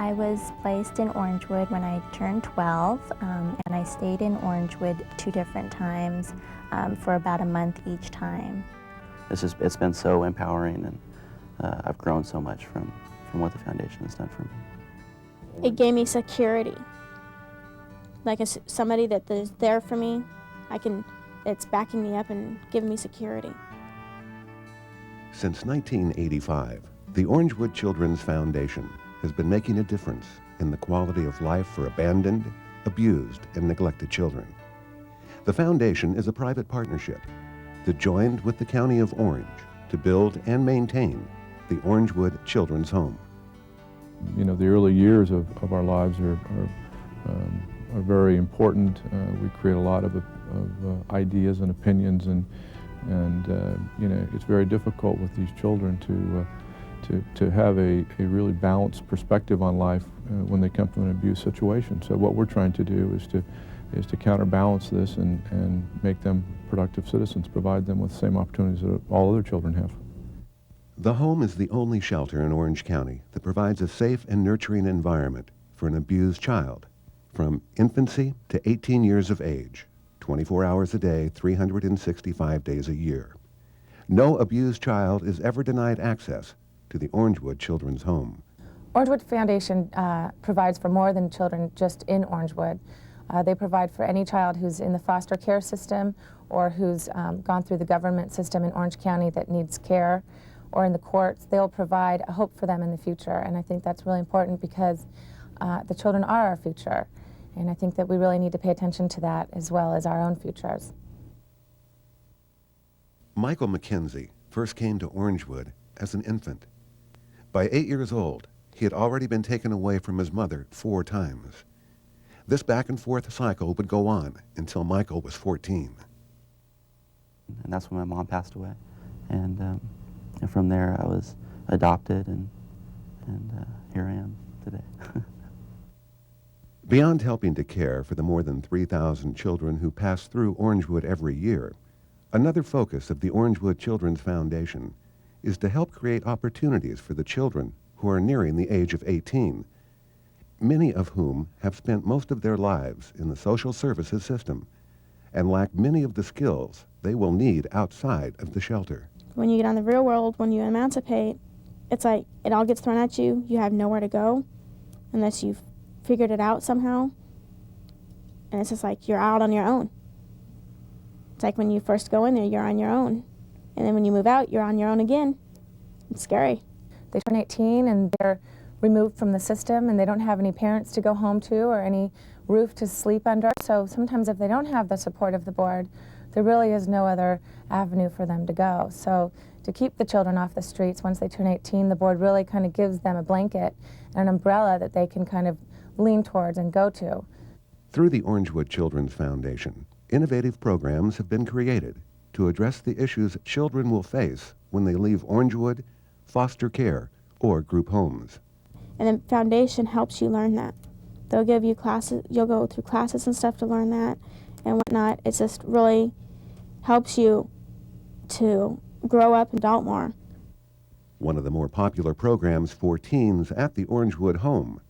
I was placed in Orangewood when I turned 12, and I stayed in Orangewood 2 different times for about a month each time. It's been so empowering, and I've grown so much from what the foundation has done for me. It gave me security. Like somebody that is there for me, it's backing me up and giving me security. Since 1985, the Orangewood Children's Foundation has been making a difference in the quality of life for abandoned, abused, and neglected children. The foundation is a private partnership that joined with the County of Orange to build and maintain the Orangewood Children's Home. You know, the early years of our lives are very important. We create a lot of ideas and opinions, and you know, it's very difficult with these children to have a really balanced perspective on life when they come from an abuse situation. So what we're trying to do is to counterbalance this and make them productive citizens, provide them with the same opportunities that all other children have. The home is the only shelter in Orange County that provides a safe and nurturing environment for an abused child from infancy to 18 years of age, 24 hours a day, 365 days a year. No abused child is ever denied access to the Orangewood Children's Home. Orangewood Foundation provides for more than children just in Orangewood. They provide for any child who's in the foster care system or who's gone through the government system in Orange County that needs care, or in the courts. They'll provide a hope for them in the future, and I think that's really important because the children are our future, and I think that we really need to pay attention to that as well as our own futures. Michael McKenzie first came to Orangewood as an infant. By 8 years old, he had already been taken away from his mother 4 times. This back and forth cycle would go on until Michael was 14. And that's when my mom passed away. And from there I was adopted, and here I am today. Beyond helping to care for the more than 3,000 children who pass through Orangewood every year, another focus of the Orangewood Children's Foundation is to help create opportunities for the children who are nearing the age of 18, many of whom have spent most of their lives in the social services system and lack many of the skills they will need outside of the shelter. When you get on the real world, when you emancipate, it's like it all gets thrown at you. You have nowhere to go unless you've figured it out somehow. And it's just like you're out on your own. It's like when you first go in there, you're on your own. And then when you move out, you're on your own again. It's scary. They turn 18 and they're removed from the system, and they don't have any parents to go home to or any roof to sleep under. So sometimes if they don't have the support of the board, there really is no other avenue for them to go. So to keep the children off the streets once they turn 18, the board really kind of gives them a blanket and an umbrella that they can kind of lean towards and go to. Through the Orangewood Children's Foundation, innovative programs have been created to address the issues children will face when they leave Orangewood, foster care, or group homes. And the foundation helps you learn that. They'll give you classes, you'll go through classes and stuff to learn that and whatnot. It just really helps you to grow up and adult more. One of the more popular programs for teens at the Orangewood home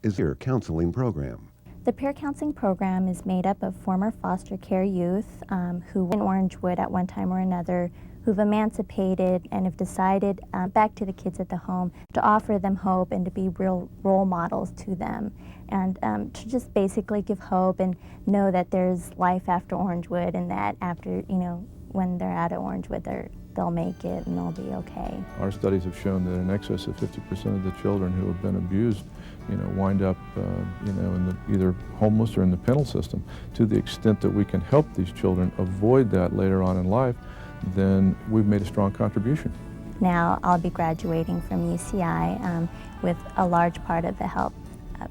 is their counseling program. The peer counseling program is made up of former foster care youth who were in Orangewood at one time or another, who've emancipated and have decided back to the kids at the home to offer them hope and to be real role models to them, and to just basically give hope and know that there's life after Orangewood, and that after, you know, when they're out of Orangewood, they'll make it and they'll be okay. Our studies have shown that in excess of 50% of the children who have been abused, you know, wind up, you know, in the either homeless or in the penal system. To the extent that we can help these children avoid that later on in life, then we've made a strong contribution. Now I'll be graduating from UCI with a large part of the help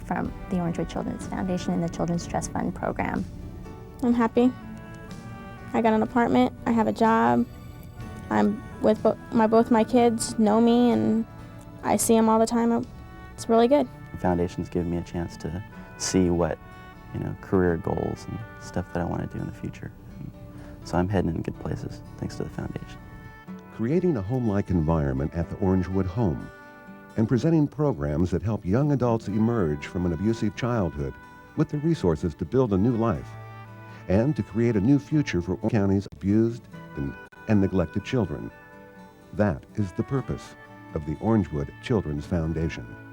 from the Orangewood Children's Foundation and the Children's Trust Fund program. I'm happy. I got an apartment, I have a job, I'm with both my kids know me and I see them all the time. It's really good. The foundation's given me a chance to see what, you know, career goals and stuff that I want to do in the future. So I'm heading in good places, thanks to the foundation. Creating a home-like environment at the Orangewood home and presenting programs that help young adults emerge from an abusive childhood with the resources to build a new life and to create a new future for Orange County's abused and neglected children. That is the purpose of the Orangewood Children's Foundation.